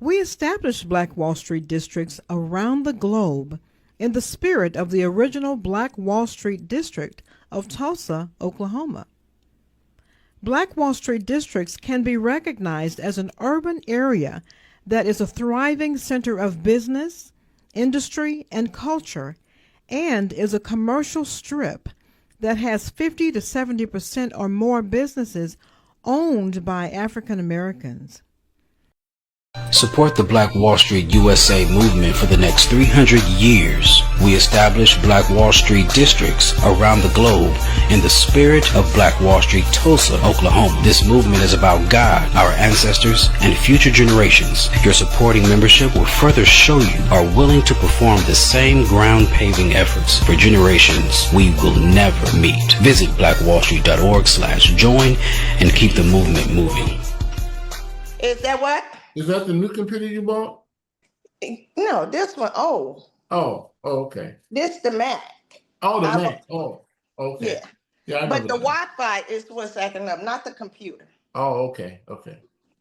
We established Black Wall Street districts around the globe in the spirit of the original Black Wall Street district of Tulsa, Oklahoma. Black Wall Street districts can be recognized as an urban area that is a thriving center of business, industry, and culture, and is a commercial strip that has 50 to 70% or more businesses owned by African Americans. Support the Black Wall Street USA movement for the next 300 years. We established Black Wall Street districts around the globe in the spirit of Black Wall Street, Tulsa, Oklahoma. This movement is about God, our ancestors, and future generations. Your supporting membership will further show you are willing to perform the same ground paving efforts for generations we will never meet. Visit blackwallstreet.org/join and keep the movement moving. Is that what? Is that the new computer you bought? No, this one. Oh, okay. This the Mac. Oh, the Mac. Oh, okay. Yeah, but the Wi-Fi is what's acting up, not the computer. Oh, okay.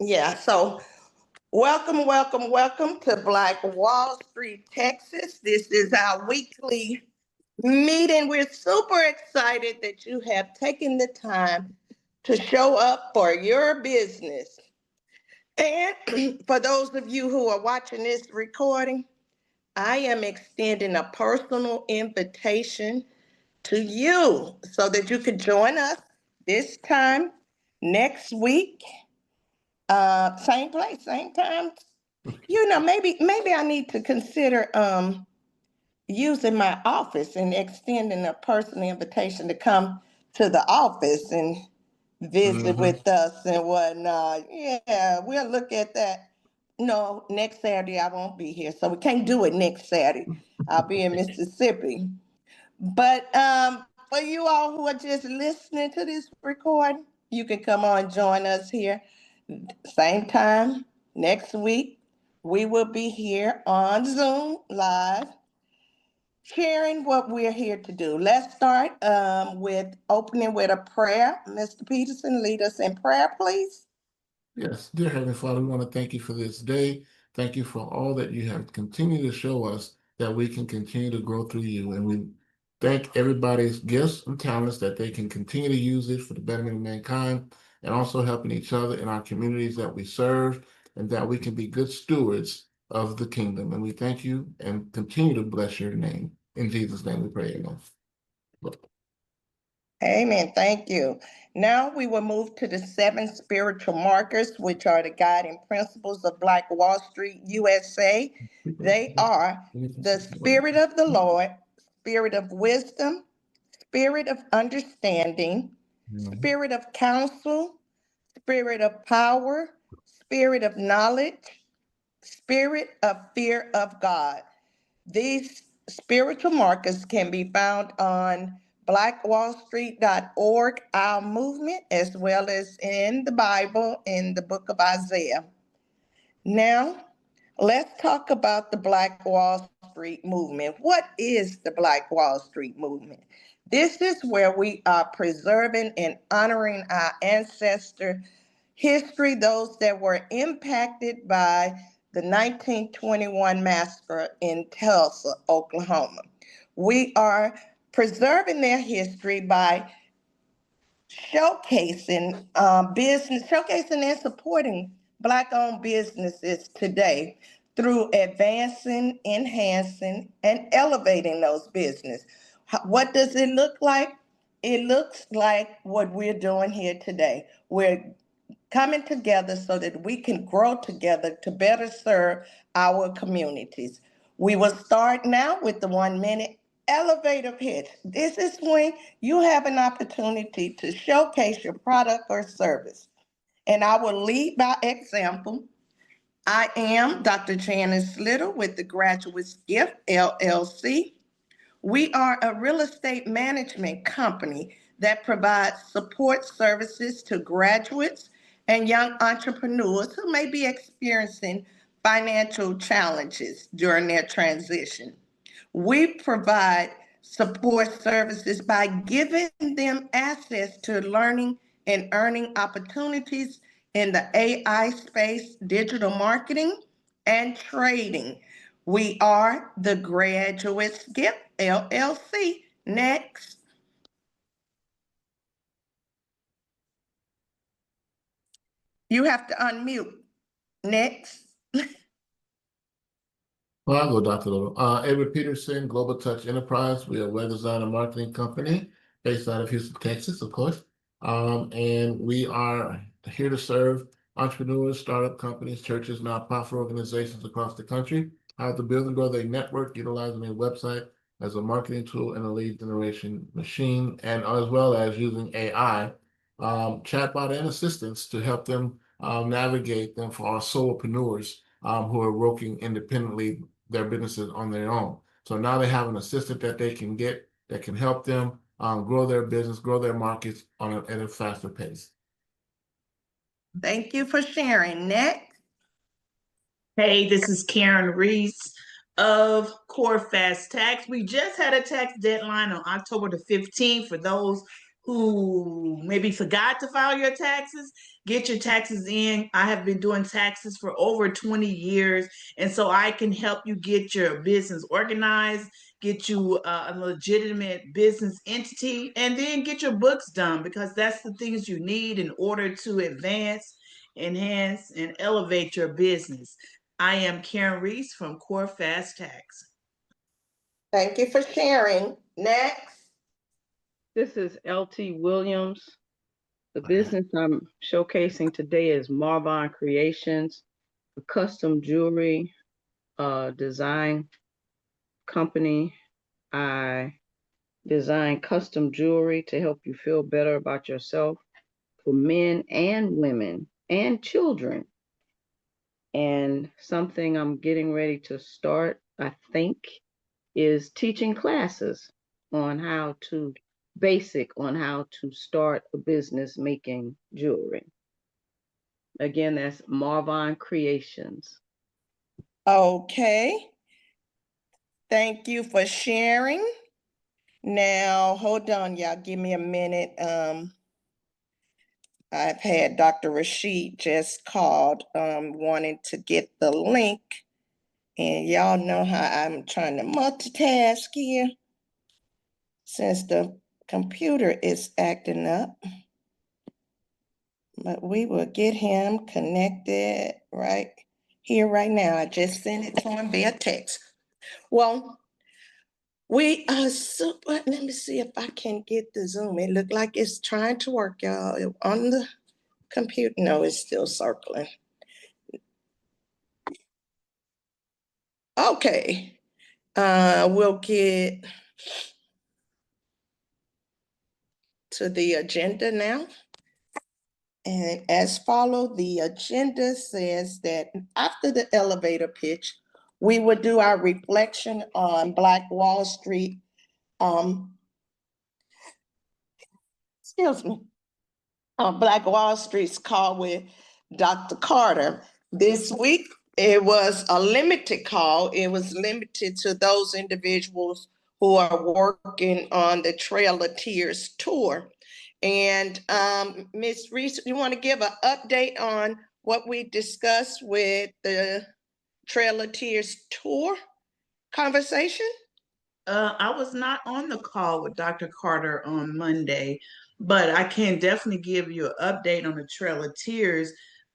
Yeah, so welcome to Black Wall Street, Texas. This is our weekly meeting. We're super excited that you have taken the time to show up for your business. And for those of you who are watching this recording, I am extending a personal invitation to you so that you could join us this time next week. Same place, same time. You know, maybe I need to consider using my office and extending a personal invitation to come to the office and visit with us and whatnot. Yeah, we'll look at that. No, next Saturday I won't be here, so we can't do it next Saturday. I'll be in Mississippi. But for you all who are just listening to this recording, you can come on and join us here. Same time next week. We will be here on Zoom live, sharing what we're here to do. Let's start with opening with a prayer. Mr. Peterson, lead us in prayer, please. Yes, dear Heavenly Father, we want to thank you for this day. Thank you for all that you have continued to show us that we can continue to grow through you. And we thank everybody's gifts and talents that they can continue to use it for the betterment of mankind and also helping each other in our communities that we serve, and that we can be good stewards of the kingdom. And we thank you and continue to bless your name. In Jesus' name we pray, amen. Amen. Thank you. Now we will move to the 7 spiritual markers, which are the guiding principles of Black Wall Street USA. They are the Spirit of the Lord, Spirit of wisdom, Spirit of understanding, Spirit of counsel, Spirit of power, Spirit of knowledge, Spirit of fear of God. These spiritual markers can be found on blackwallstreet.org, our movement, as well as in the Bible in the book of Isaiah. Now, let's talk about the Black Wall Street movement. What is the Black Wall Street movement? This is where we are preserving and honoring our ancestor history, those that were impacted by the 1921 massacre in Tulsa, Oklahoma. We are preserving their history by showcasing showcasing and supporting Black-owned businesses today through advancing, enhancing, and elevating those businesses. What does it look like? It looks like what we're doing here today. We're coming together so that we can grow together to better serve our communities. We will start now with the 1-minute elevator pitch. This is when you have an opportunity to showcase your product or service. And I will lead by example. I am Dr. Janice Little with the Graduates Gift LLC. We are a real estate management company that provides support services to graduates and young entrepreneurs who may be experiencing financial challenges during their transition. We provide support services by giving them access to learning and earning opportunities in the AI space, digital marketing, and Trading. We are the Graduates Gift LLC. Next. You have to unmute. Next. Well, I'll go, Dr. Little. Edward Peterson, Global Touch Enterprise. We are a web design and marketing company based out of Houston, Texas, of course. And we are here to serve entrepreneurs, startup companies, churches, nonprofit organizations across the country, how to build and grow their network, utilizing their website as a marketing tool and a lead generation machine, and as well as using AI, chatbot and assistants to help them navigate them for our solopreneurs who are working independently their businesses on their own. So now they have an assistant that they can get that can help them grow their business, grow their markets at a faster pace. Thank you for sharing. Next. Hey, this is Karen Reese of Core Fast Tax. We just had a tax deadline on October the 15th for those who maybe forgot to file your taxes. Get your taxes in. I have been doing taxes for over 20 years, and so I can help you get your business organized, get you a legitimate business entity, and then get your books done because that's the things you need in order to advance, enhance, and elevate your business. I am Karen Reese from Core Fast Tax. Thank you for sharing. Next. This is LT Williams. The business I'm showcasing today is Marvin Creations, a custom jewelry design company. I design custom jewelry to help you feel better about yourself for men and women and children. And something I'm getting ready to start, I think, is teaching classes on how to start a business making jewelry. Again, that's Marvin Creations. Okay. Thank you for sharing. Now, hold on, y'all. Give me a minute. I've had Dr. Rashid just called wanting to get the link. And y'all know how I'm trying to multitask here since the computer is acting up. But we will get him connected right here, right now. I just sent it to him via text. Well, we are super. Let me see if I can get the Zoom. It looked like it's trying to work, y'all. On the computer, no, it's still circling. Okay, we'll get to the agenda now. And as follow, the agenda says that after the elevator pitch, we will do our reflection on Black Wall Street. Excuse me. Black Wall Street's call with Dr. Carter. This week, it was a limited call. It was limited to those individuals who are working on the Trail of Tears tour. And Ms. Reese, you want to give an update on what we discussed with the Trail of Tears tour conversation? I was not on the call with Dr. Carter on Monday, but I can definitely give you an update on the Trail of Tears.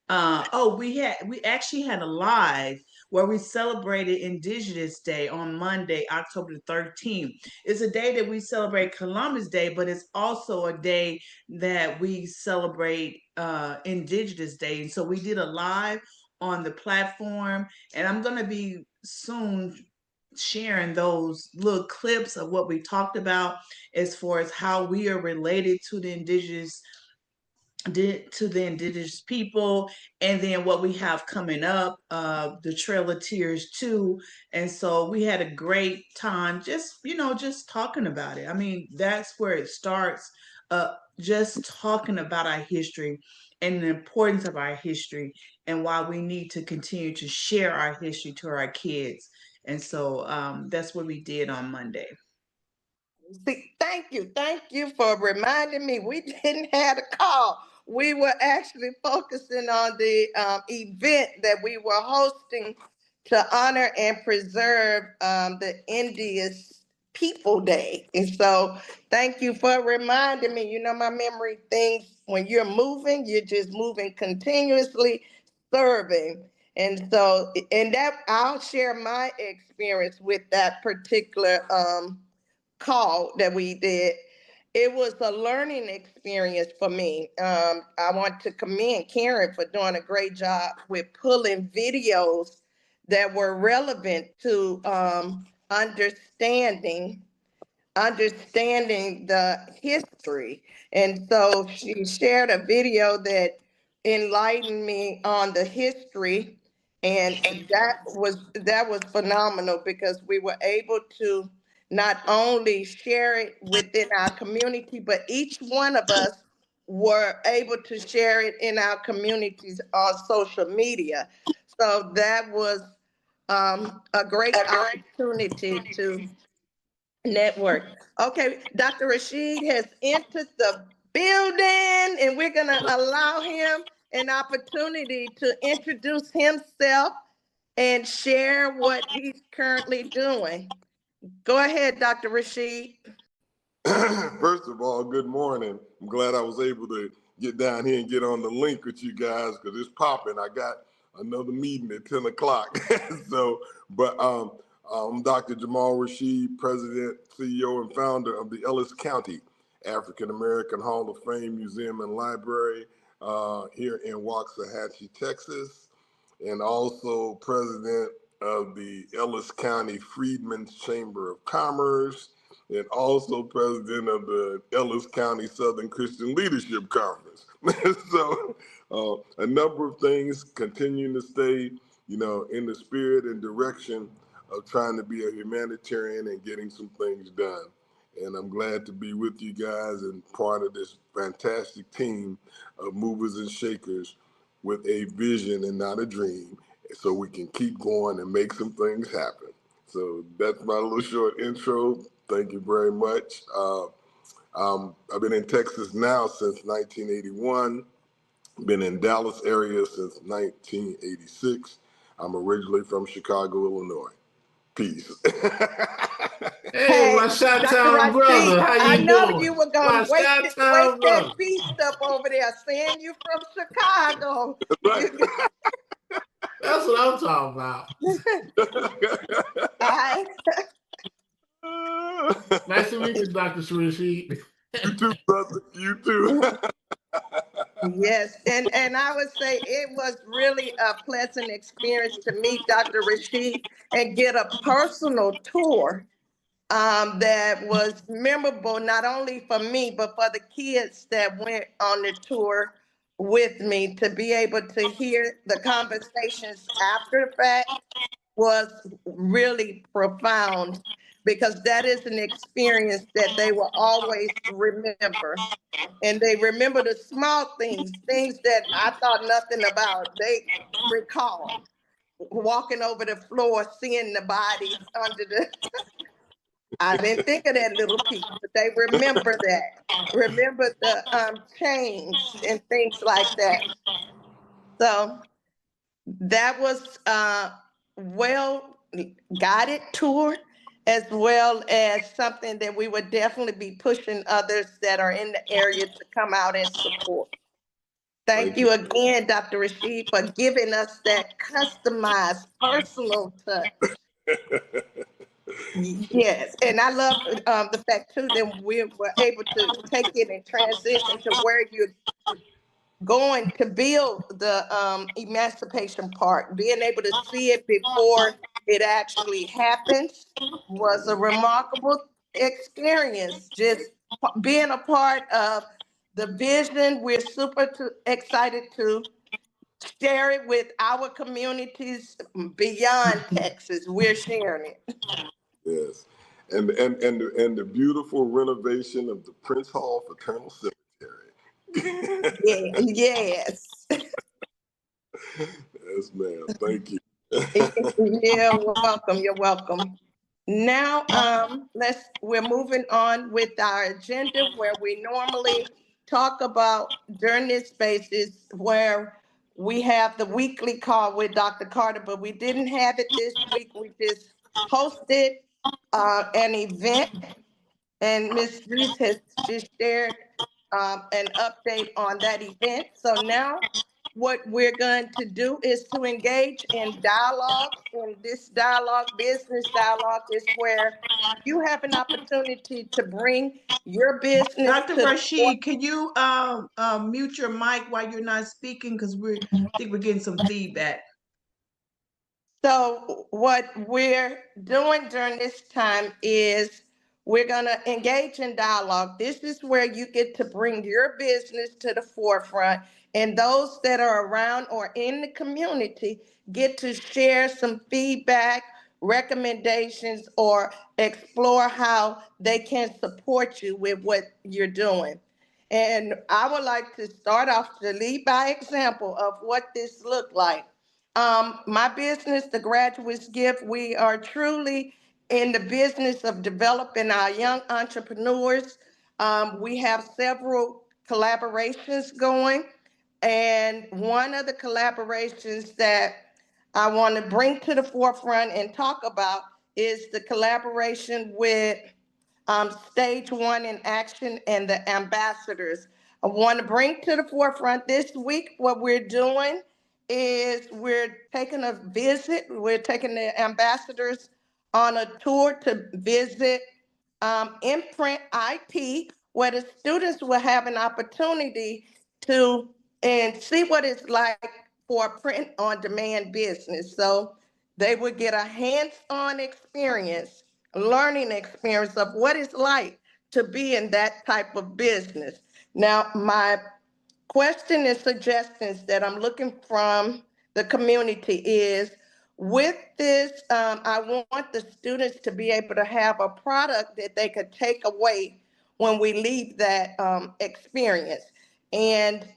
We actually had a live where we celebrated Indigenous Day on Monday, October the 13th. It's a day that we celebrate Columbus Day, but it's also a day that we celebrate Indigenous Day. And so we did a live on the platform, and I'm going to be soon sharing those little clips of what we talked about as far as how we are related to the indigenous people, and then what we have coming up, the Trail of Tears too. And so we had a great time just talking about it. I mean, that's where it starts, just talking about our history and the importance of our history and why we need to continue to share our history to our kids. And so that's what we did on Monday. See, thank you for reminding me. We didn't have a call. We were actually focusing on the event that we were hosting to honor and preserve the India's People Day. And so thank you for reminding me. You know, my memory things, when you're moving, you're just moving continuously, serving. And so, and that I'll share my experience with that particular call that we did. It was a learning experience for me. I want to commend Karen for doing a great job with pulling videos that were relevant to understanding the history. And so she shared a video that enlightened me on the history. And that was phenomenal because we were able to not only share it within our community, but each one of us were able to share it in our communities on social media. So that was a great opportunity to network. Okay, Dr. Rashid has entered the building, and we're going to allow him an opportunity to introduce himself and share what he's currently doing. Go ahead, Dr. Rashid. First of all, good morning. I'm glad I was able to get down here and get on the link with you guys because it's popping. I got another meeting at 10 o'clock. I'm Dr. Jamal Rashid, President, CEO, and founder of the Ellis County African American Hall of Fame Museum and Library here in Waxahachie, Texas, and also president of the Ellis County Freedmen's Chamber of Commerce, and also president of the Ellis County Southern Christian Leadership Conference. So a number of things, continuing to stay, in the spirit and direction of trying to be a humanitarian and getting some things done. And I'm glad to be with you guys and part of this fantastic team of movers and shakers with a vision and not a dream, so we can keep going and make some things happen. So that's my little short intro. Thank you very much. I've been in Texas now since 1981. Been in Dallas area since 1986. I'm originally from Chicago, Illinois. Peace. Hey, Hey, my Dr. Chi-Town Rashid, brother, how I you know you doing? were My going to wake Chi-Town that brother. beast up over there saying you from Chicago. Right. That's what I'm talking about. I Nice to meet you, Dr. Rashid. You too, brother. You too. Yes, and I would say it was really a pleasant experience to meet Dr. Rashid and get a personal tour that was memorable not only for me but for the kids that went on the tour with me, to be able to hear the conversations after the fact was really profound, because that is an experience that they will always remember. And they remember the small things, things that I thought nothing about. They recall walking over the floor, seeing the bodies under the, I didn't think of that little piece, but they remember that. Remember the chains and things like that. So that was well guided tour, as well as something that we would definitely be pushing others that are in the area to come out and support. Thank you again, Dr. Rashid, for giving us that customized, personal touch. Yes, and I love the fact too that we were able to take it and transition to where you're going to build the emancipation part. Being able to see it before it actually happens was a remarkable experience. Just being a part of the vision, we're super excited to share it with our communities beyond Texas. We're sharing it. Yes. And the beautiful renovation of the Prince Hall Fraternal Cemetery. Yeah, yes. Yes, ma'am. Thank you. You're welcome. You're welcome. Now, we're moving on with our agenda, where we normally talk about during this space is where we have the weekly call with Dr. Carter, but we didn't have it this week. We just hosted an event, and Miss Reese has just shared an update on that event. So now what we're going to do is to engage in dialogue. And this dialogue, business dialogue, is where you have an opportunity to bring your business Dr. to the Rashid, can you mute your mic while you're not speaking? Because I think we're getting some feedback. So what we're doing during this time is we're going to engage in dialogue. This is where you get to bring your business to the forefront, and those that are around or in the community get to share some feedback, recommendations, or explore how they can support you with what you're doing. And I would like to start off to lead by example of what this looked like. My business, The Graduate's Gift, we are truly in the business of developing our young entrepreneurs. We have several collaborations going, and one of the collaborations that I want to bring to the forefront and talk about is the collaboration with Stage One in Action and the ambassadors. I want to bring to the forefront this week what we're doing is we're taking a visit. We're taking the ambassadors on a tour to visit Imprint IP, where the students will have an opportunity to and see what it's like for a print on demand business. So they would get a hands-on experience, learning experience of what it's like to be in that type of business. Now, my question and suggestions that I'm looking from the community is with this, I want the students to be able to have a product that they could take away when we leave that experience. And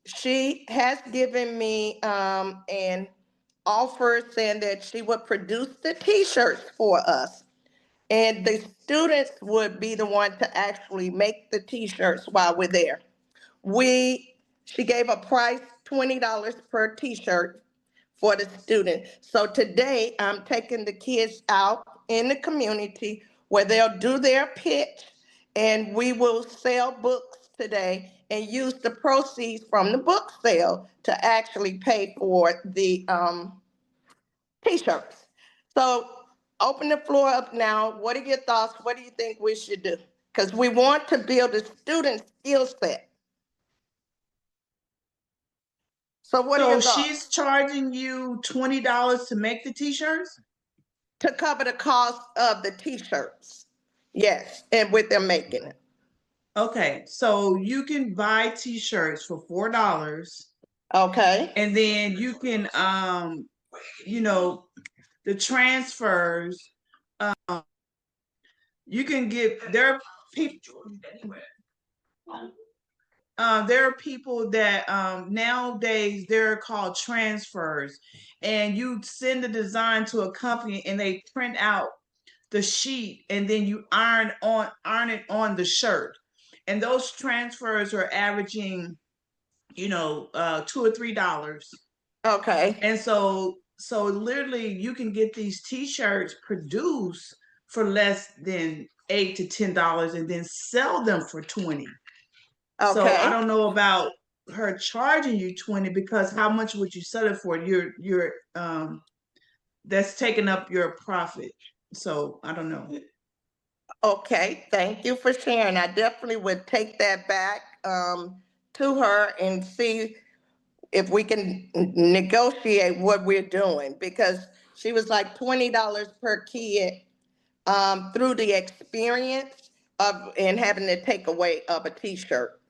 she has given me an offer saying that she would produce the t-shirts for us. And the students would be the one to actually make the t-shirts while we're there. We She gave a price $20 per t-shirt for the student. So today I'm taking the kids out in the community where they'll do their pitch, and we will sell books today and use the proceeds from the book sale to actually pay for the t-shirts. So open the floor up now. What are your thoughts? What do you think we should do? Because we want to build a student skill set. So what are So your thoughts? she's charging you $20 to make the t-shirts? To cover the cost of the t-shirts. Yes, and with them making it. Okay, so you can buy t-shirts for $4, Okay. and then you can you know, the transfers, you can get there are people that nowadays they're called transfers, and you send the design to a company and they print out the sheet, and then you iron it on the shirt. And those transfers are averaging, $2 or $3. Okay. And so literally you can get these t-shirts produced for less than $8 to $10 and then sell them for 20. So I Okay. don't know about her charging you 20, because how much would you sell it for? You're that's taking up your profit. So I don't know. Okay. Thank you for sharing. I definitely would take that back to her and see if we can negotiate what we're doing, because she was like $20 per kid through the experience of and having the takeaway of a t-shirt.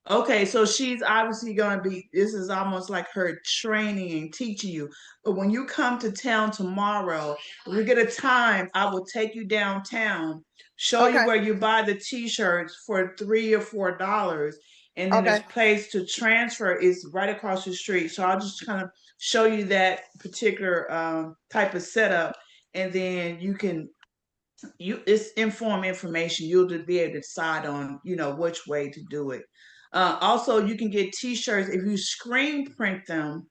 Okay, so she's obviously going to be, this is almost like her training and teaching you. But when you come to town tomorrow, if we get a time, I will take you downtown, show you Okay. where you buy the t-shirts for $3 or $4. And then this Okay. place to transfer is right across the street. So I'll just kind of show you that particular type of setup. And then it's informed information. You'll just be able to decide on, which way to do it. Also, you can get T-shirts if you screen print them.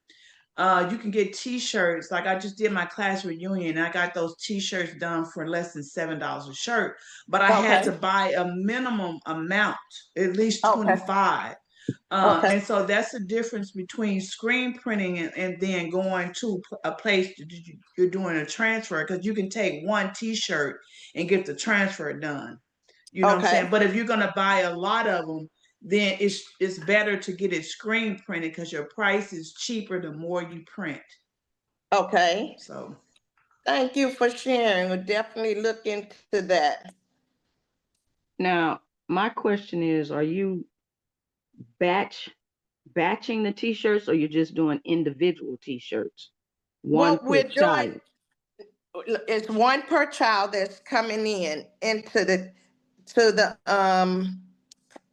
You can get T-shirts. Like I just did my class reunion, and I got those T-shirts done for less than $7 a shirt. But I had to Okay. buy a minimum amount, at least Okay. 25. Okay. And so that's the difference between screen printing and then going to a place that you're doing a transfer, because you can take one T-shirt and get the transfer done. You know what I'm Okay. saying? But if you're gonna buy a lot of them, then it's better to get it screen printed because your price is cheaper the more you print. Okay. So Thank you for sharing. We'll definitely look into that. Now, my question is, are you batching the t-shirts, or you're just doing individual t-shirts, one What per we're doing, child? it's one per child that's coming in into the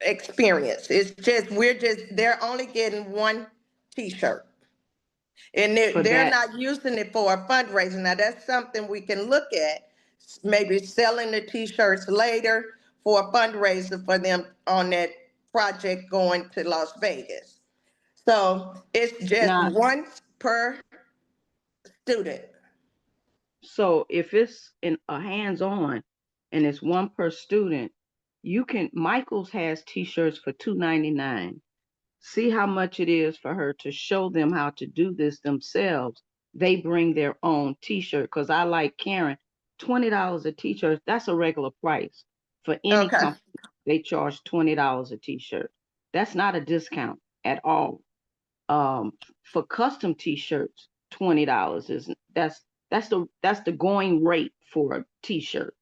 experience. It's just they're only getting one T-shirt. And For they're that? not using it for a fundraiser. Now that's something we can look at, maybe selling the T-shirts later for a fundraiser for them on that project going to Las Vegas. So it's just Now, one per student. so if it's in a hands-on and it's one per student, you can, Michael's has t-shirts for $2.99. See how much it is for her to show them how to do this themselves. They bring their own t-shirt, because I like Karen, $20 a t-shirt, that's a regular price. For any Okay. company, they charge $20 a t-shirt. That's not a discount at all. For custom t-shirts, $20 is that's the going rate for a t-shirt.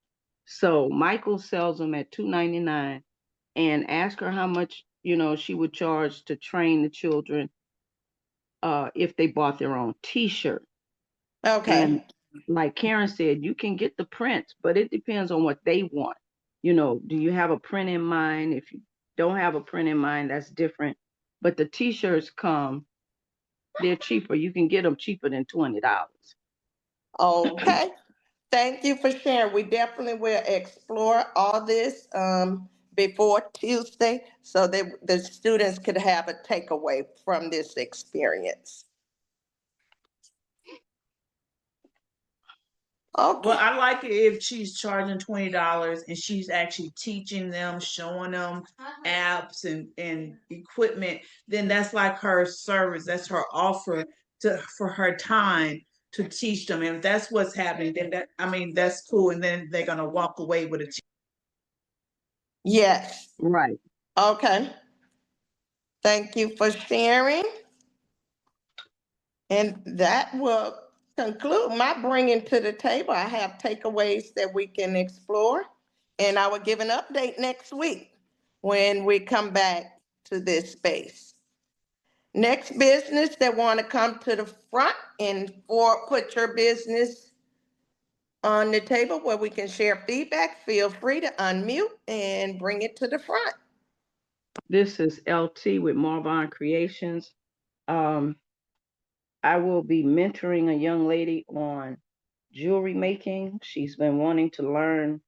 So Michael sells them at $2.99, and ask her how much she would charge to train the children if they bought their own t-shirt. And Okay. like Karen said, you can get the prints, but it depends on what they want. Do you have a print in mind? If you don't have a print in mind, that's different. But the t-shirts they're cheaper. You can get them cheaper than $20. Okay. Thank you for sharing. We definitely will explore all this before Tuesday so that the students could have a takeaway from this experience. well, Okay. I like it if she's charging $20 and she's actually teaching them, showing them apps and equipment. Then that's like her service. That's her offer for her time to teach them. And if that's what's happening, then that's cool. And then they're gonna walk away with a. Yes. Right. Okay. Thank you for sharing. And that will conclude my bringing to the table. I have takeaways that we can explore, and I will give an update next week when we come back to this space. Next business that want to come to the front and put your business on the table where we can share feedback, feel free to unmute and bring it to the front. This is LT with Marvin Creations. um I will be mentoring a young lady on jewelry making. She's been wanting to learn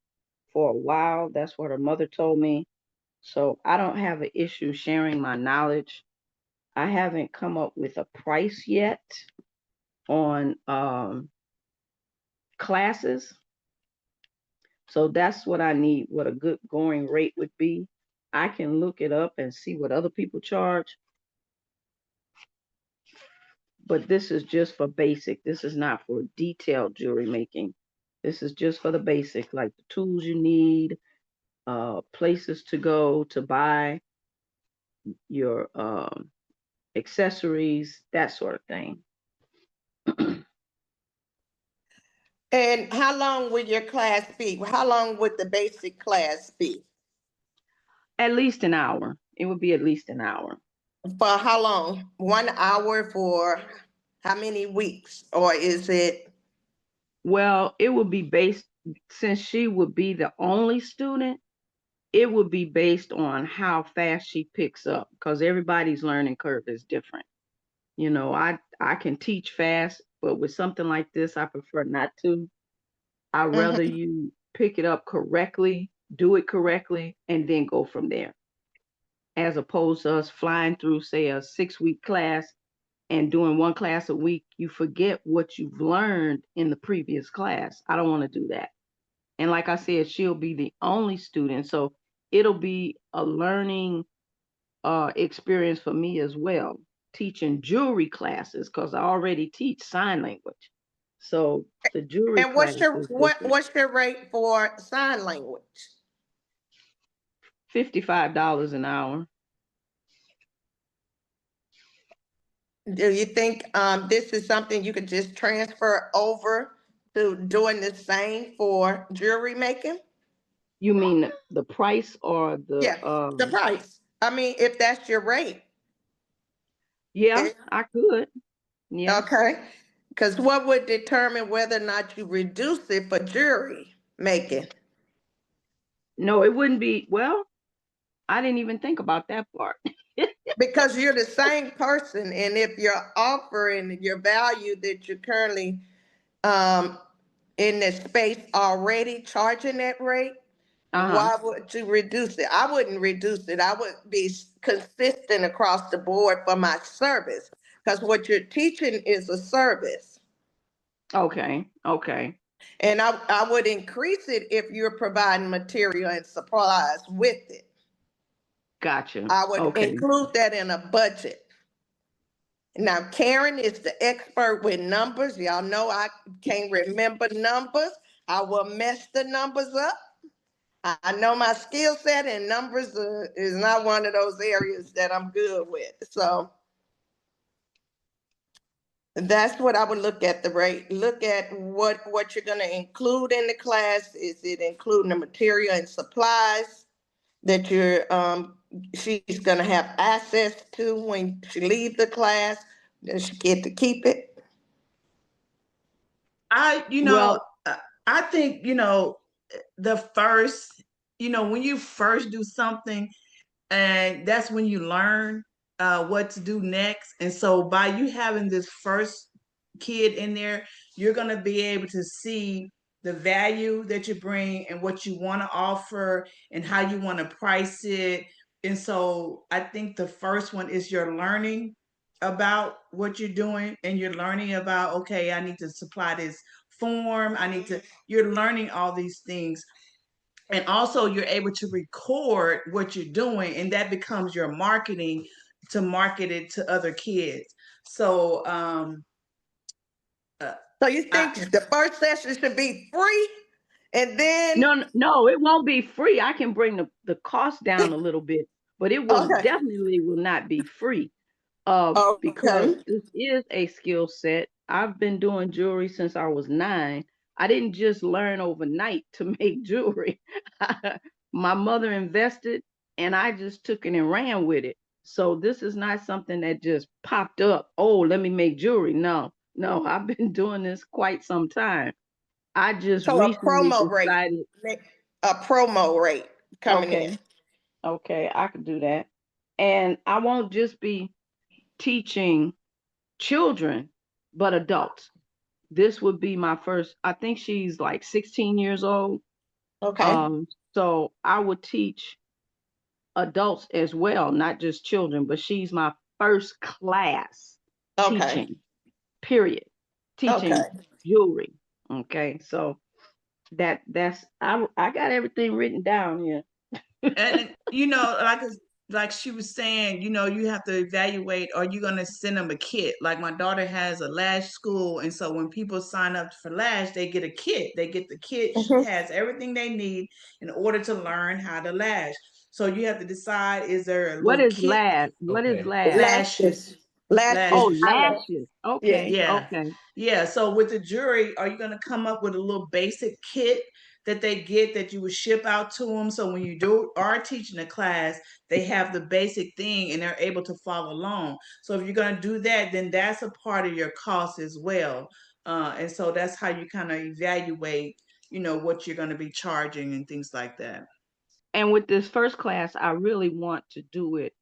for a while. That's what her mother told me. So I don't have an issue sharing my knowledge. I haven't come up with a price yet on classes. So that's what I need, what a good going rate would be. I can look it up and see what other people charge, but this is just for basic. This is not for detailed jewelry making. This is just for the basic, like the tools you need, places to go to buy your accessories, that sort of thing. And how long would your class be? How long would the basic class be? At least an hour. It would be at least an hour. For how long? 1 hour for how many weeks? Or is it? Well, it would be based, since she would be the only student, it would be based on how fast she picks up, because everybody's learning curve is different. I can teach fast, but with something like this, I prefer not to. I'd rather Mhm. you pick it up correctly, do it correctly, and then go from there. as opposed to us flying through, say, a 6-week class and doing one class a week. You forget what you've learned in the previous class. I don't want to do that. And like I said, she'll be the only student. So it'll be a learning experience for me as well, teaching jewelry classes because I already teach sign language. So the jewelry And class is different. what's your rate for sign language? $55 an hour. Do you think this is something you could just transfer over to doing the same for jewelry making? You mean the price or the Yeah, the price. I mean, if that's your rate. yeah, Eh, I could. Yeah. okay. Because what would determine whether or not you reduce it for jewelry making? No, it wouldn't be. Well, I didn't even think about that part. Because you're the same person, and if your offer and your value that you're currently um, in the space already charging that rate, Uh-huh. why would you reduce it? I wouldn't reduce it. I would be consistent across the board for my service, because what you're teaching is a service. Okay. Okay. And I would increase it if you're providing material and supplies with it. Gotcha. I would Okay. include that in a budget. Now, Karen is the expert with numbers. Y'all know I can't remember numbers. I will mess the numbers up. I know my skill set, and numbers is not one of those areas that I'm good with. So that's what I would look at the rate. Look at what you're going to include in the class. Is it including the material and supplies that she's going to have access to when she leaves the class? Does she get to keep it? I, you know, Well, I think, you know, the first, you know, when you first do something, and that's when you learn what to do next. And so by you having this first kid in there, you're going to be able to see the value that you bring and what you want to offer and how you want to price it. And so I think the first one is you're learning about what you're doing, and you're learning about, okay, I need to supply this form, I need to, you're learning all these things. And also you're able to record what you're doing, and that becomes your marketing to market it to other kids. So uh, So you I, think the first session should be free, and then no, no, it won't be free. I can bring the cost down a little bit, but it will okay, definitely will not be free. Because okay. this is a skill set. I've been doing jewelry since I was 9. I didn't just learn overnight to make jewelry. My mother invested and I just took it and ran with it. So this is not something that just popped up. Oh, let me make jewelry. No, no, I've been doing this quite some time. I just So recently decided, a promo rate coming in. okay, okay, I could do that. And I won't just be teaching children, but adults. This would be my first, I think she's like 16 years old. Okay, So I would teach adults as well, not just children, but she's my first class okay, teaching, period. Teaching okay. jewelry. Okay. So that's I got everything written down here. and you know, like she was saying, you know, you have to evaluate, are you going to send them a kit? Like my daughter has a lash school, and so when people sign up for lash, they get a kit. They get the kit, Mhm. has everything they need in order to learn how to lash. So you have to decide, is there a What little is kit? lash? What is lash? Lashes, Lashes. lashes, Oh, Lashes. eyelash. lashes. Yeah. Okay. Yeah. Okay. Yeah. So with the jury, are you going to come up with a little basic kit that they get that you would ship out to them? So when you are teaching a class, they have the basic thing and they're able to follow along. So if you're going to do that, then that's a part of your cost as well. And so that's how you kind of evaluate, you know, what you're going to be charging and things like that. And with this first class, I really want to do it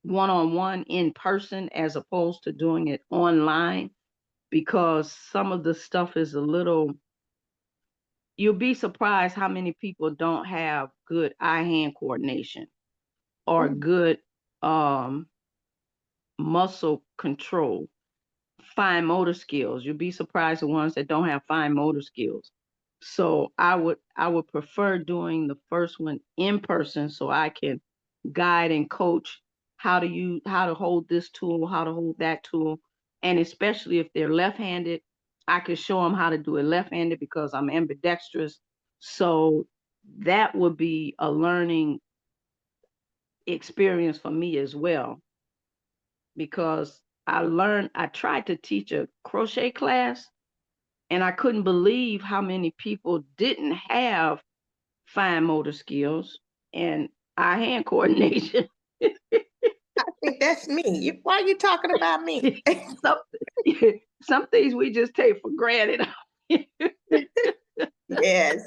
one on one in person as opposed to doing it online because some of the stuff is a little, you'll be surprised how many people don't have good eye hand coordination or good muscle control, fine motor skills. You'll be surprised the ones that don't have fine motor skills. So I would prefer doing the first one in person so I can guide and coach how to hold this tool, how to hold that tool, and especially if they're left-handed, I can show them how to do it left-handed because I'm ambidextrous. So that would be a learning experience for me as well because I tried to teach a crochet class and I couldn't believe how many people didn't have fine motor skills and eye hand coordination. I think that's me. Why are you talking about me? some, some things we just take for granted. Yes,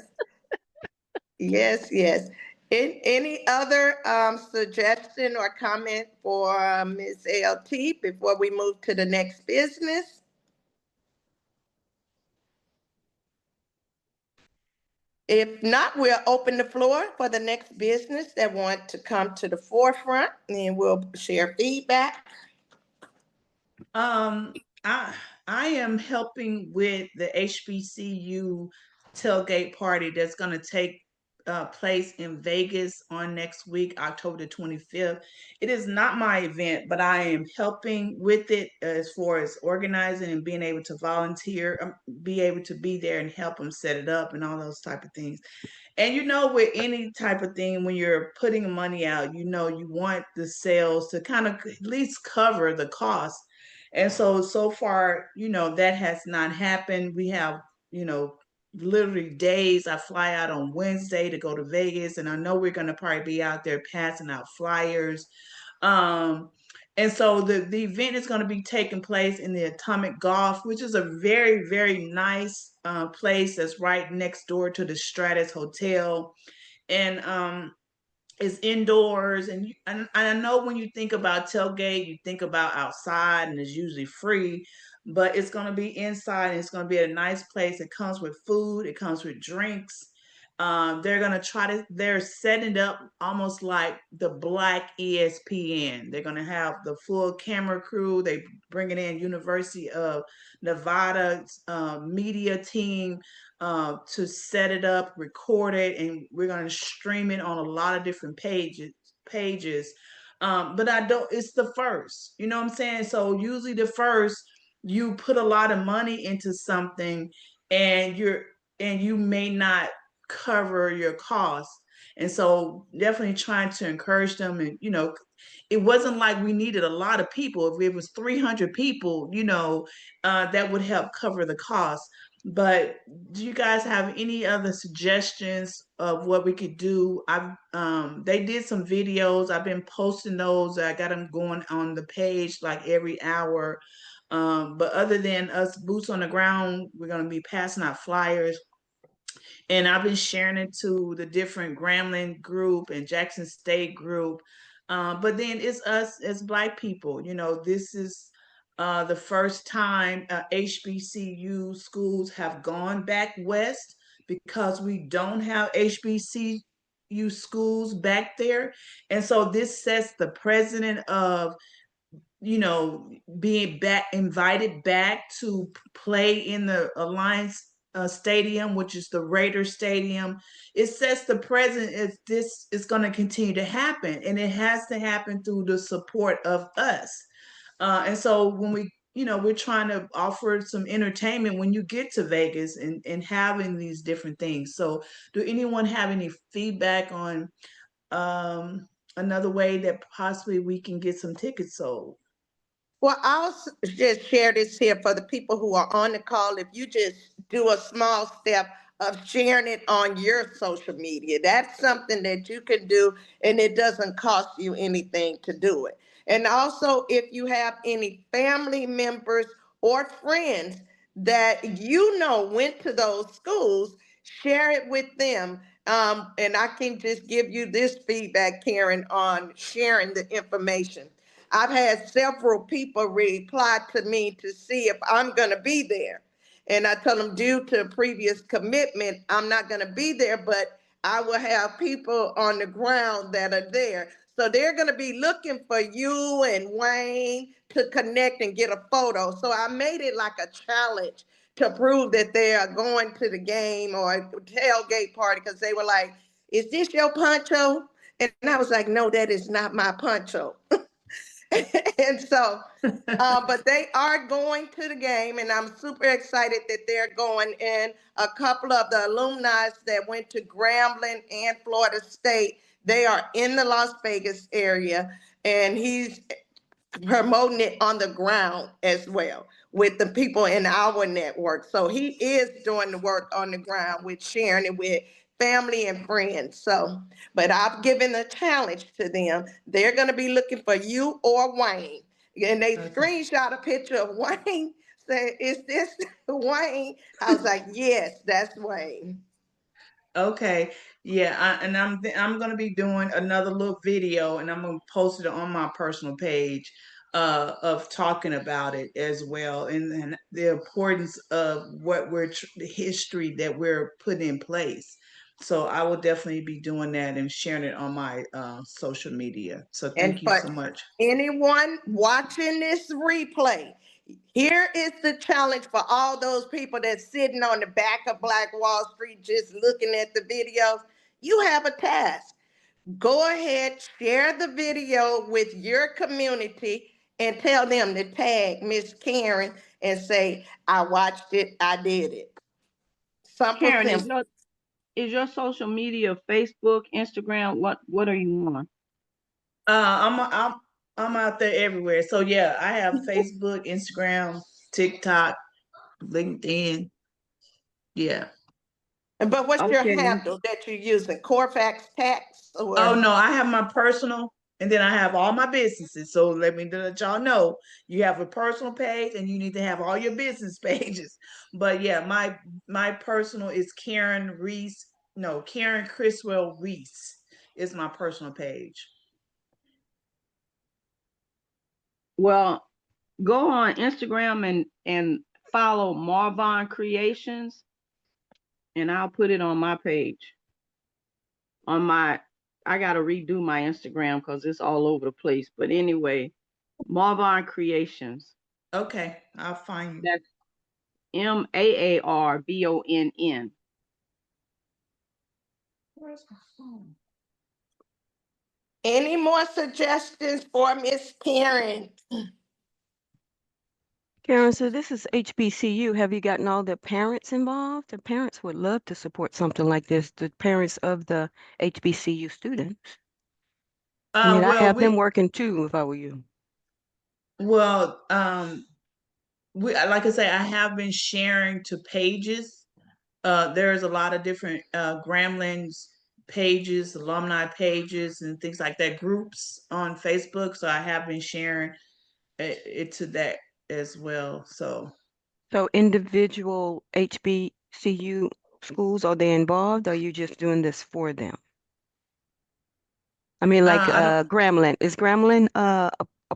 yes, yes. Any other suggestion or comment for Ms. LT before we move to the next business? If not, we'll open the floor for the next business that want to come to the forefront and we'll share feedback. Um, I I am helping with the HBCU tailgate party that's going to take place in Vegas on next week, October the 25th. It is not my event, but I am helping with it as far as organizing and being able to volunteer, be able to be there and help them set it up and all those type of things. And with any type of thing, when you're putting money out, you want the sales to kind of at least cover the cost. And so far, that has not happened. We have, you know, literally days. I fly out on Wednesday to go to Vegas, and I know we're going to probably be out there passing out flyers. Um, and so the event is going to be taking place in the Atomic Golf, which is a very, very nice place that's right next door to the Stratus Hotel. And it's indoors. And I know when you think about tailgate, you think about outside and it's usually free, but it's going to be inside and it's going to be a nice place. It comes with food, it comes with drinks. They're setting it up almost like the Black ESPN. They're going to have the full camera crew. They bringing in University of Nevada media team to set it up, record it, and we're going to stream it on a lot of different pages. But I don't. It's the first. You know what I'm saying? So usually the first, you put a lot of money into something, and you may not cover your costs. And so definitely trying to encourage them. And it wasn't like we needed a lot of people. If it was 300 people, that would help cover the cost. But do you guys have any other suggestions of what we could do? They did some videos. I've been posting those. I got them going on the page like every hour. But other than us boots on the ground, we're gonna be passing out flyers, and I've been sharing it to the different Grambling group and Jackson State group. But then it's us as Black people. This is the first time HBCU schools have gone back west because we don't have HBCU schools back there. And so this sets the precedent of being back invited back to play in the Alliance Stadium, which is the Raider Stadium. It sets the precedent if this is going to continue to happen, and it has to happen through the support of us. And so when we're trying to offer some entertainment when you get to Vegas and having these different things. So do anyone have any feedback on um, another way that possibly we can get some tickets sold? Well, just share this here for the people who are on the call. If you just do a small step of sharing it on your social media, that's something that you can do and it doesn't cost you anything to do it. And also, if you have any family members or friends that went to those schools, share it with them. And I can just give you this feedback, Karen, on sharing the information. I've had several people reply to me to see if I'm going to be there. And I tell them, due to previous commitment, I'm not going to be there, but I will have people on the ground that are there. So they're going to be looking for you and Wayne to connect and get a photo. So I made it like a challenge to prove that they are going to the game or tailgate party, because they were like, "Is this your poncho?" And I was like, "No, that is not my poncho." And so, but they are going to the game, and I'm super excited that they're going. And a couple of the alumni that went to Grambling and Florida State, they are in the Las Vegas area, and he's promoting it on the ground as well with the people in our network. So he is doing the work on the ground with sharing it with family and friends. So, but I've given a challenge to them. They're going to be looking for you or Wayne. And they Okay. screenshot a picture of Wayne, say, "Is this Wayne?" I was like, "Yes, that's Wayne." Okay. Yeah, I'm gonna be doing another little video, and I'm gonna post it on my personal page, of talking about it as well, and the importance of the history that we're putting in place. So I will definitely be doing that and sharing it on my social media. So And thank you for so much. anyone watching this replay, here is the challenge for all those people that's sitting on the back of Black Wall Street just looking at the videos. You have a task. Go ahead, share the video with your community and tell them to tag Miss Karen and say, "I watched it, I did it." Simple, Karen, simple. is your social media Facebook, Instagram? What are you on? I'm out there everywhere. So yeah, I have Facebook, Instagram, TikTok, LinkedIn. Yeah. But what's your Okay. handle that you're using? Corfax Tax Oh or? no, I have my personal, and then I have all my businesses. So let y'all know, you have a personal page and you need to have all your business pages. But yeah, my personal is Karen Reese. No, Karen Criswell Reese is my personal page. Well, go on Instagram and follow Marvon Creations, and I'll put it on my page. On my, I gotta redo my Instagram because it's all over the place. But anyway, Marvon Creations. Okay, I'll find you. That's MAARBONN. Where's my phone? Any more suggestions for Miss Karen? Karen, so this is HBCU. Have you gotten all the parents involved? The parents would love to support something like this, the parents of the HBCU students. I mean, I Well, have them working too if I were you. well, we like I say, I have been sharing to pages. There's a lot of different Gremlins pages, alumni pages, and things like that, groups on Facebook. So I have been sharing it to that as well. So So individual HBCU schools, are they involved? Or are you just doing this for them? I mean, like I don't. Gremlin. Is Gremlin a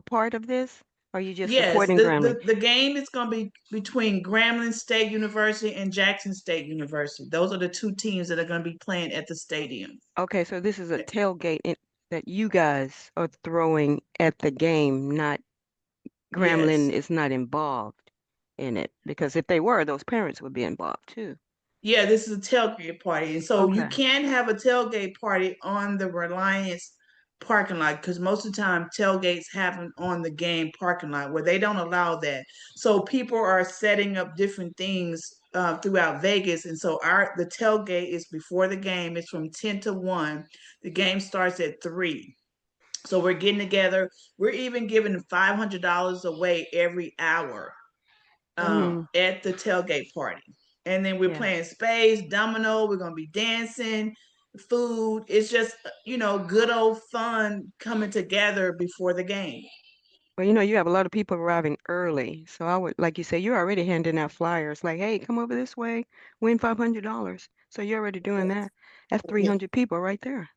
part of this? Or are you just Yes, supporting Gremlin? the game is going to be between Grambling State University and Jackson State University. Those are the two teams that are going to be playing at the stadium. Okay, so this is a tailgate that you guys are throwing at the game, not Gremlin Yes. is not involved in it. Because if they were, those parents would be involved too. Yeah, this is a tailgate party. And so you Okay. can have a tailgate party on the Reliance parking lot, because most of the time tailgates happen on the game parking lot where they don't allow that. So people are setting up different things throughout Vegas. And so the tailgate is before the game. It's from 10 to 1. The game starts at 3. So we're getting together. We're even giving $500 away every hour Mm, at the tailgate party. And then we're yeah. playing spades, domino. We're going to be dancing, food. It's just, good old fun coming together before the game. Well, you have a lot of people arriving early. So I would, like you say, you're already handing out flyers like, hey, come over this way, win $500. So you're already doing that. That's 300 people right there.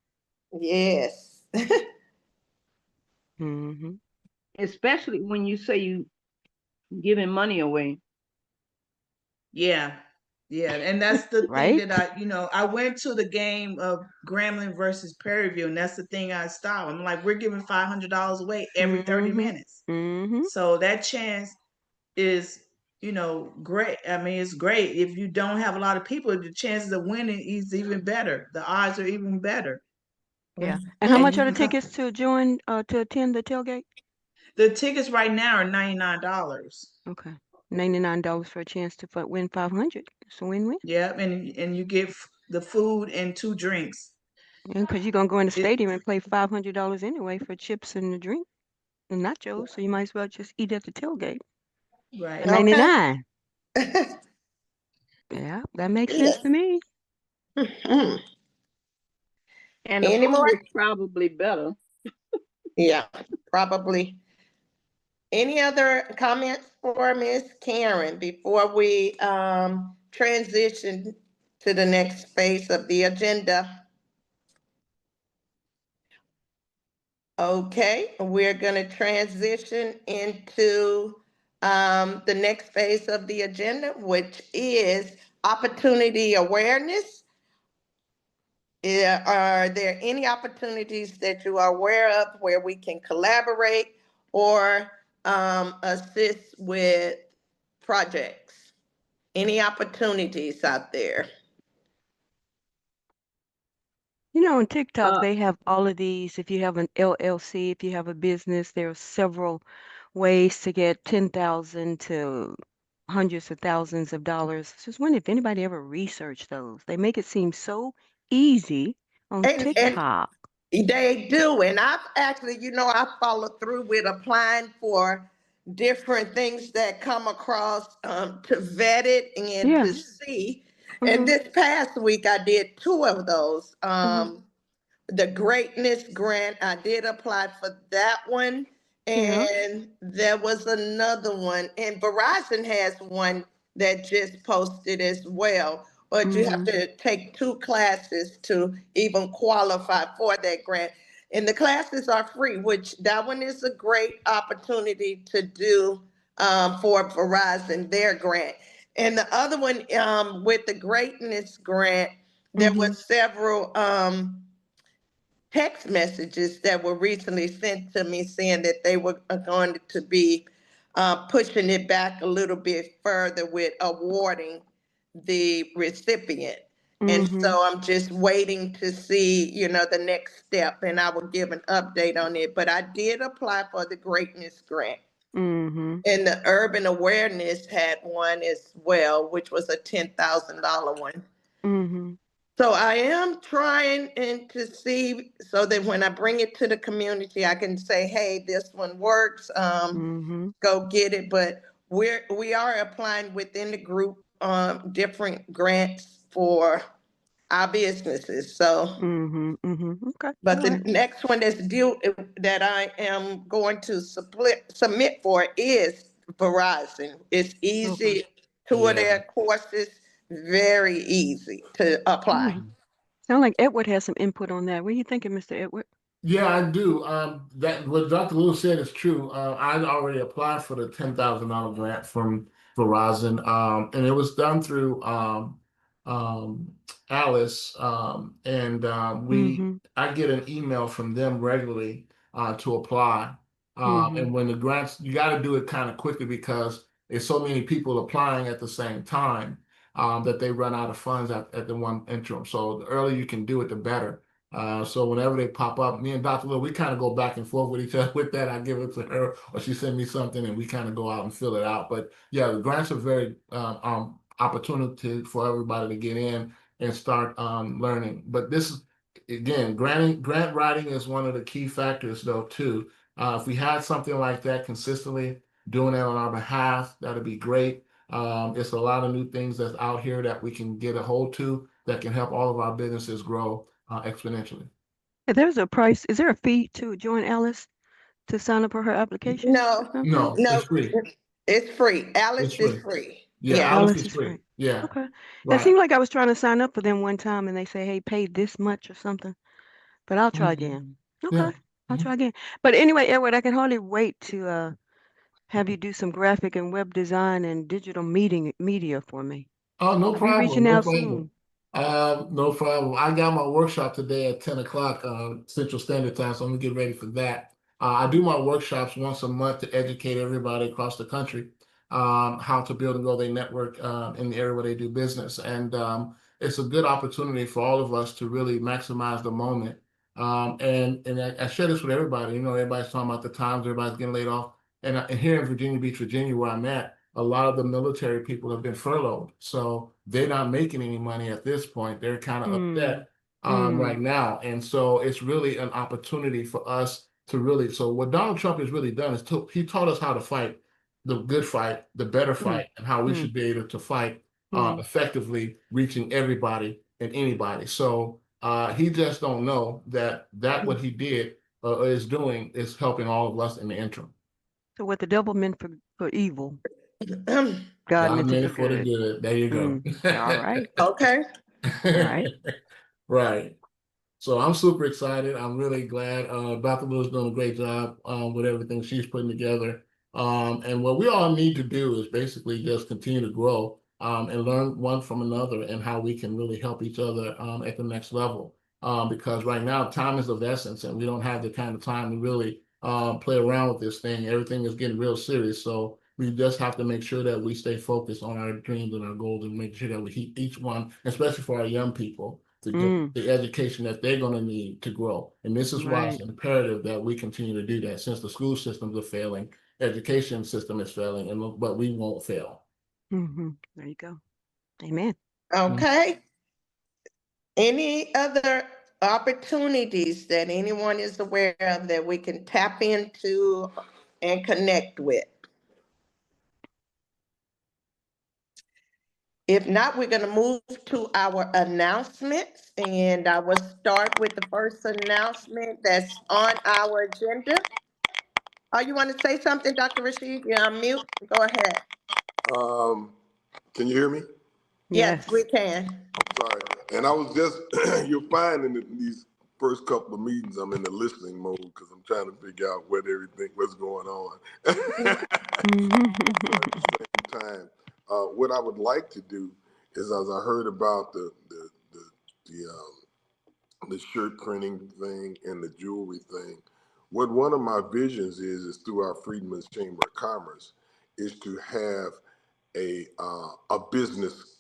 Yes. Mm-hmm. Especially when you say you giving money away. Yeah. Yeah, and that's the thing that right? I went to the game of Grambling versus Prairie View, and that's the thing I stopped. I'm like, we're giving $500 away every 30 Mm-hmm. minutes. Mm-hmm. So that chance is, great. I mean, it's great. If you don't have a lot of people, the chances of winning is even better. The odds are even better. Yeah. And how And much you are the can come. tickets to join to attend the tailgate? The tickets right now are $99. Okay. $99 for a chance to win 500. It's a win-win. Yeah, and you get the food and two drinks. And because you're gonna go in the It stadium and pay $500 anyway for chips and the drink and nachos, so you might as well just eat at the tailgate for right. Okay. 99. Yeah, that makes sense Yeah. to me. Mhm. And the Any food more? is probably better. Yeah, probably. Any other comments for Miss Karen before we transition to the next phase of the agenda? Okay, we're going to transition into the next phase of the agenda, which is opportunity awareness. Are there any opportunities that you are aware of where we can collaborate or assist with projects? Any opportunities out there? On TikTok, Uh, they have all of these. If you have an LLC, if you have a business, there are several ways to get 10,000 to hundreds of thousands of dollars. Just wonder if anybody ever researched those. They make it seem so easy on And TikTok. they do. And I've actually, I followed through with applying for different things that come across to vet it and Yeah. to see. And Mm-hmm. this past week, I did two of those. Mm-hmm. The greatness grant, I did apply for that one. Yeah. And there was another one, and Verizon has one that just posted as well. But you have Mm-hmm. to take two classes to even qualify for that grant. And the classes are free, which that one is a great opportunity to do for Verizon, their grant. And the other one, with the greatness grant, there Mm-hmm. were several text messages that were recently sent to me saying that they were going to be pushing it back a little bit further with awarding the recipient. And Mm-hmm. so I'm just waiting to see, the next step, and I will give an update on it. But I did apply for the Greatness Grant. Mm-hmm. And the Urban Awareness had one as well, which was a $10,000 one. Mm-hmm. So I am trying and to see so that when I bring it to the community, I can say, "Hey, this one works. Mm-hmm. Go get it." But we are applying within the group different grants for our businesses. So, Mm-hmm. Mm-hmm. Okay. but All the right. next one that I am going to submit for is Verizon. It's Okay. easy. Two of Yeah. their courses, very easy to apply. Yeah. Sound like Edward has some input on that. What are you thinking, Mr. Edward? Yeah, I do. That what Dr. Lewis said is true. I already applied for the $10,000 grant from Verizon, and it was done through um, Alice, and Mm-hmm. I get an email from them regularly to apply. Mm-hmm. And when the grants, you got to do it kind of quickly because there's so many people applying at the same time that they run out of funds at the one interim. So the earlier you can do it, the better. So whenever they pop up, me and Dr. Lil, we kind of go back and forth with each other with that. I give it to her, or she send me something, and we kind of go out and fill it out. But yeah, the grants are very opportunity for everybody to get in and start learning. But this is again, grant writing is one of the key factors, though, too. If we had something like that consistently doing that on our behalf, that'd be great. It's a lot of new things that's out here that we can get a hold to that can help all of our businesses grow exponentially. There's a price. Is there a fee to join Alice to sign up for her application or No, something? No, no, it's free. it's free. It's Alice is free. free. Yeah, Yeah. Alice Alice is is free. free. Yeah, Okay. It right. seemed like I was trying to sign up for them one time and they say, hey, pay this much or something. But I'll try Mhm. again. Okay. Yeah. I'll Mhm. try again. But anyway, Edward, I can hardly wait to have you do some graphic and web design and digital media for me. Oh, no I'll be problem. reaching No out problem. soon. No problem. I got my workshop today at 10 o'clock Central Standard Time, so I'm gonna get ready for that. I do my workshops once a month to educate everybody across the country how to build and grow their network in the area where they do business. And it's a good opportunity for all of us to really maximize the moment. And I share this with everybody. You know, everybody's talking about the times everybody's getting laid off. And here in Virginia Beach, Virginia, where I'm at, a lot of the military people have been furloughed. So they're not making any money at this point. They're kind of Mm. upset right now. And so it's really an opportunity for us to really. So what Donald Trump has really done is he taught us how to fight the good fight, the better Mm. fight, and how we Mm. should be able to fight Mm. effectively, reaching everybody and anybody. So he just don't know that what he did is doing is helping all of us in the interim. So what the devil meant for evil, Um, God God meant it meant for it for the good. good. There you go. Mm. All right. okay. All right. Right. So I'm super excited. I'm really glad. Dr. Lewis doing a great job with everything she's putting together. And what we all need to do is basically just continue to grow and learn one from another and how we can really help each other at the next level. Because right now, time is of essence, and we don't have the kind of time to really play around with this thing. Everything is getting real serious. So we just have to make sure that we stay focused on our dreams and our goals and make sure that we keep each one, especially for our young people, to get Mm. the education that they're going to need to grow. And this is why it's Right. imperative that we continue to do that since the school systems are failing, education system is failing, but we won't fail. Mm-hmm. There you go. Amen. Okay. Any other opportunities that anyone is aware of that we can tap into and connect with? If not, we're going to move to our announcements, and I will start with the first announcement that's on our agenda. Oh, you want to say something, Dr. Rashid? You're on mute. Go ahead. Can you hear me? Yes, we Yes. can. Sorry. And I was just, you'll find in these first couple of meetings, I'm in the listening mode because I'm trying to figure out what's going on. At the same time, what I would like to do is, as I heard about the shirt printing thing and the jewelry thing, what one of my visions is through our Freedmen's Chamber of Commerce is to have a business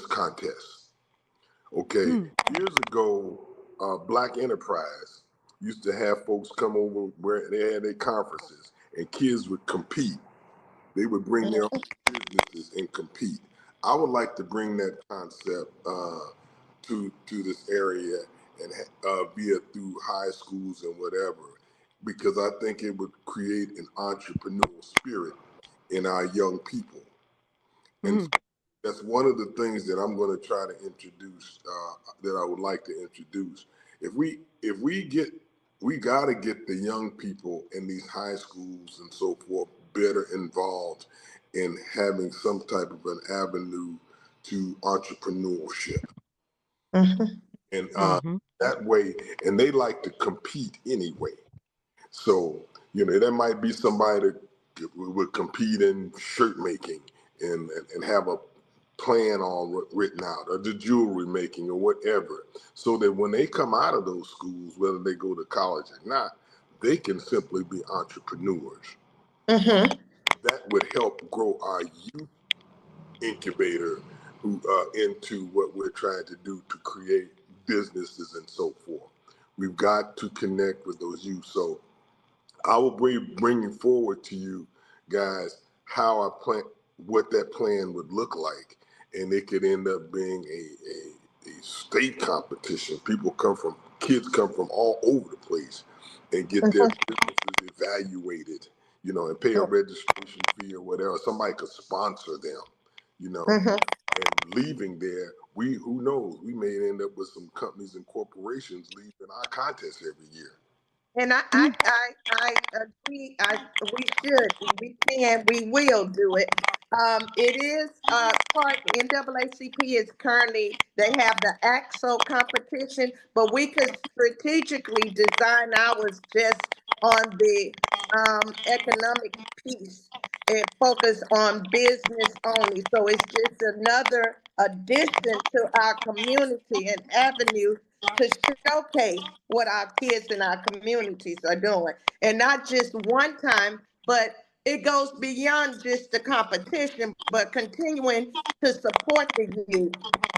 contest. Okay, Mm. years ago, Black Enterprise used to have folks come over where they had their conferences, and kids would compete. They would bring their own businesses and compete. I would like to bring that concept to this area and be it through high schools and whatever, because I think it would create an entrepreneurial spirit in our young people. And so Mm. that's one of the things that I'm going to try to introduce. That I would like to introduce. We got to get the young people in these high schools and so forth better involved in having some type of an avenue to entrepreneurship, Mhm. and Mm-hmm. that way, and they like to compete anyway. So, there might be somebody that would compete in shirt making and have a plan all written out, or the jewelry making or whatever, so that when they come out of those schools, whether they go to college or not, they can simply be entrepreneurs. Mhm. That would help grow our youth incubator into what we're trying to do to create businesses and so forth. We've got to connect with those youth. So I will be bringing forward to you guys how I plan, what that plan would look like, and it could end up being a state competition. Kids come from all over the place and get their businesses evaluated, and pay a registration fee or whatever. Somebody could sponsor them, Mhm. and leaving there, who knows, we may end up with some companies and corporations leaving our contest every year. And I agree. We should, we can, we will do it. It is part NAACP is currently, they have the AXO competition, but we could strategically design ours just on the economic piece. it focus on business only. So it's just another addition to our community and avenue to showcase what our kids in our communities are doing. And not just one time, but it goes beyond just the competition, but continuing to support the youth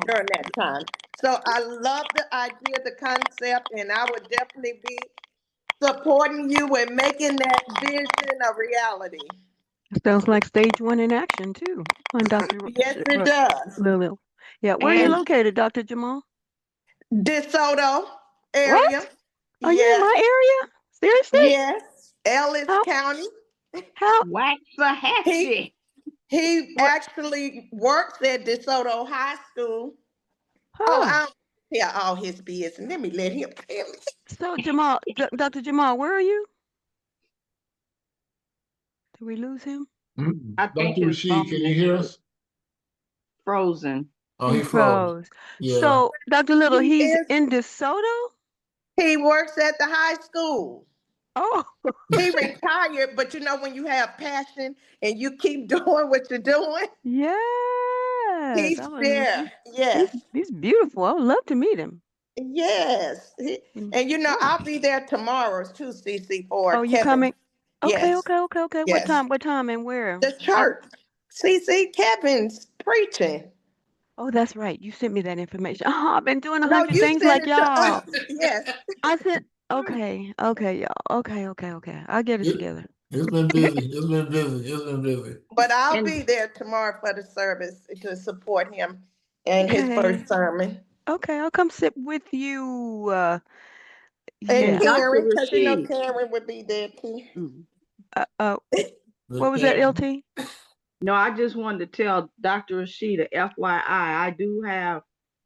during that time. So I love the idea, the concept, and I would definitely be supporting you and making that vision a reality. Sounds like stage one in action too. On Dr. Yes, it does. Lulu. Yeah, where are you And And located, Dr. Jamal? DeSoto area. What? Are you in Yes, my area? Seriously? yes. Ellis How? County. How? He Waxahachie. he What? actually works at DeSoto High School. Oh, Huh? I don't hear all his business. Let me let him tell me. So Jamal, Dr. Jamal, where are you? Did we lose him? I think Dr. his Rashid, can phone you is hear us? frozen. Oh, He he froze. froze. Yeah. So, Dr. Little, He he's is. in DeSoto? He works at the high school. Oh, He retired, but you know when you have passion and you keep doing what you're doing, yes. he's there. He's Yes, he's beautiful. I would love to meet him. yes. Mm, And you know yeah. I'll be there tomorrow too, CC, for Oh, you Kevin. coming? Okay, Yes, okay, okay, okay. What yes. time? What time and where? The church. CC, Kevin's preaching. Oh, that's right. You sent me that information. Oh, I've been doing a No, hundred you things sent like it to y'all. us. Yes, I said, okay, okay, y'all. Okay, okay, okay. I'll get it It, together. it's been busy. It's been busy. It's been busy. but I'll And be there tomorrow for the service to support him in his Okay. first sermon. Okay, I'll come sit with you. And and Yeah. Dr. Karen, because you know Rashid. Karen would be there too. Mm. Uh, uh, The what was that, cat. LT? No, I just wanted to tell Dr. Rashid, a FYI, I do have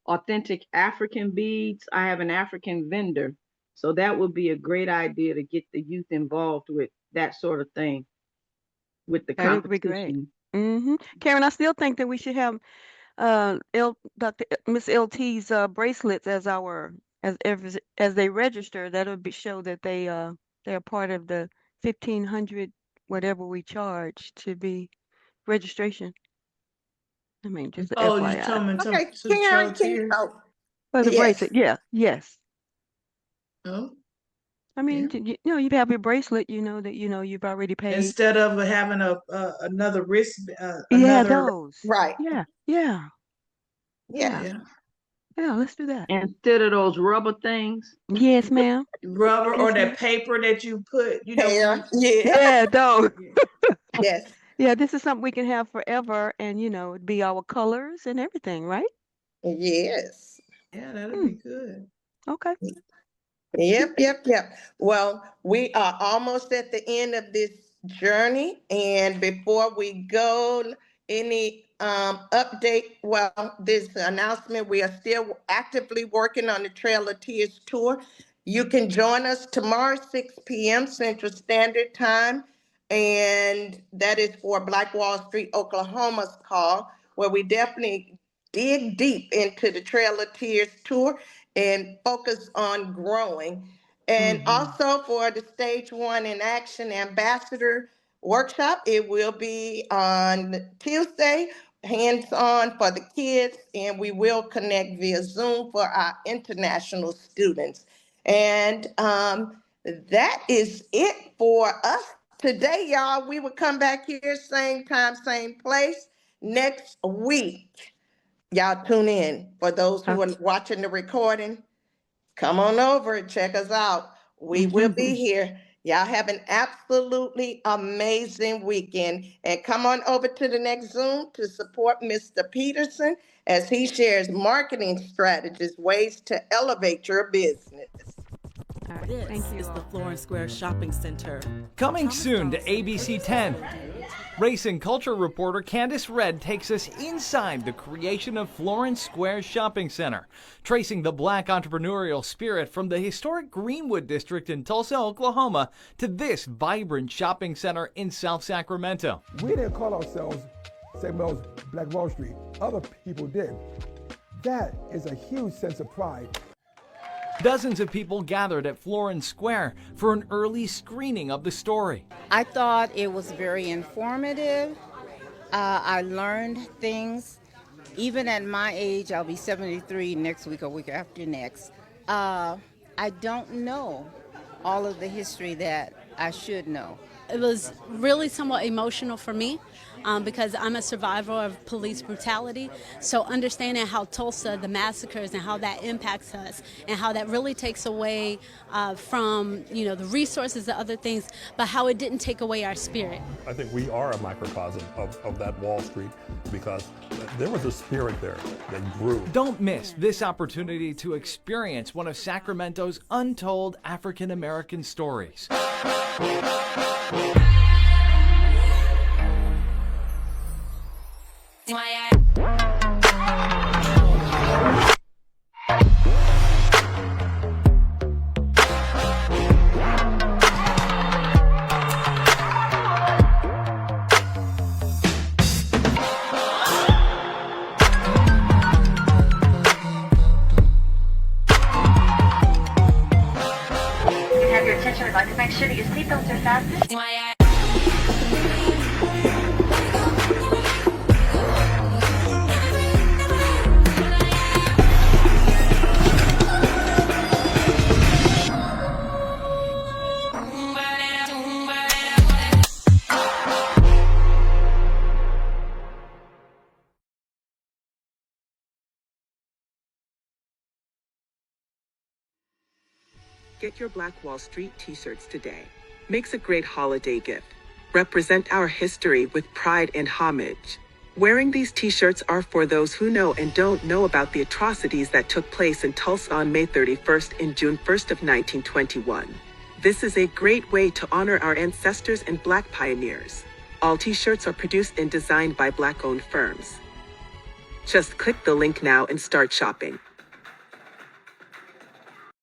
authentic African beads. I have an African vendor. So that would be a great idea to get the youth involved with that sort of thing with the That would be great. competition. Karen, I still think that we should have Dr. Miss LT's bracelets as our as they register. That would be show that they're part of the 1,500 whatever we charge to be registration. I mean, just a Oh, you FYI. told me Okay, to Karen, Trail can you? Tears. Oh, For the yes, bracelet, yeah, yes. Oh, I yeah. mean, you know, you have your bracelet, you know that you've already paid. Instead of having a another wrist, Yeah, another those. right. Yeah, yeah, Yeah. yeah, yeah yeah. Let's do that. Instead of those rubber things. Yes, ma'am. rubber or Yes, ma'am. that paper that you put, when you Hair. Yeah. Yeah, those. yeah Yes. Yeah, this is something we can have forever, and it'd be our colors and everything, right? Yes. yeah that'll Hmm. be good. Okay. Yep, yep, yep. Well, we are almost at the end of this journey. And before we go, any update? Well, this announcement, we are still actively working on the Trail of Tears tour. You can join us tomorrow, 6 p.m. Central Standard Time. And that is for Black Wall Street, Oklahoma's call, where we definitely dig deep into the Trail of Tears tour and focus on growing. And Mm-hmm. also for the Stage One in Action Ambassador workshop, it will be on Tuesday, hands on for the kids, and we will connect via Zoom for our international students. And that is it for us today, y'all. We will come back here, same time, same place next week. Y'all tune in. For those who are watching the recording, come on over and check us out. We will be here. Y'all have an absolutely amazing weekend. And come on over to the next Zoom to support Mr. Peterson as he shares marketing strategies, ways to elevate your business. All right. Thank This you is the all. Florence Square Shopping Center. Coming soon to ABC 10. Race and culture reporter Candice Redd takes us inside the creation of Florence Square Shopping Center, tracing the Black entrepreneurial spirit from the historic Greenwood district in Tulsa, Oklahoma, to this vibrant shopping center in South Sacramento. We didn't call ourselves St. Mel's Black Wall Street. Other people did. That is a huge sense of pride. Dozens of people gathered at Florence Square for an early screening of the story. I thought it was very informative. I learned things. Even at my age, I'll be 73 next week or week after next. I don't know all of the history that I should know. It was really somewhat emotional for me because I'm a survivor of police brutality. So understanding how Tulsa, the massacres, and how that impacts us, and how that really takes away from the resources and other things, but how it didn't take away our spirit. I think we are a microcosm of that Wall Street because there was a spirit there that grew. Don't miss this opportunity to experience one of Sacramento's untold African American stories. Have your attention. I'd like to make sure that your seatbelts are fastened. Get your Black Wall Street t-shirts today. Makes a great holiday gift. Represent our history with pride and homage. Wearing these t-shirts are for those who know and don't know about the atrocities that took place in Tulsa on May 31st and June 1st of 1921. This is a great way to honor our ancestors and Black pioneers. All t-shirts are produced and designed by Black-owned firms. Just click the link now and start shopping.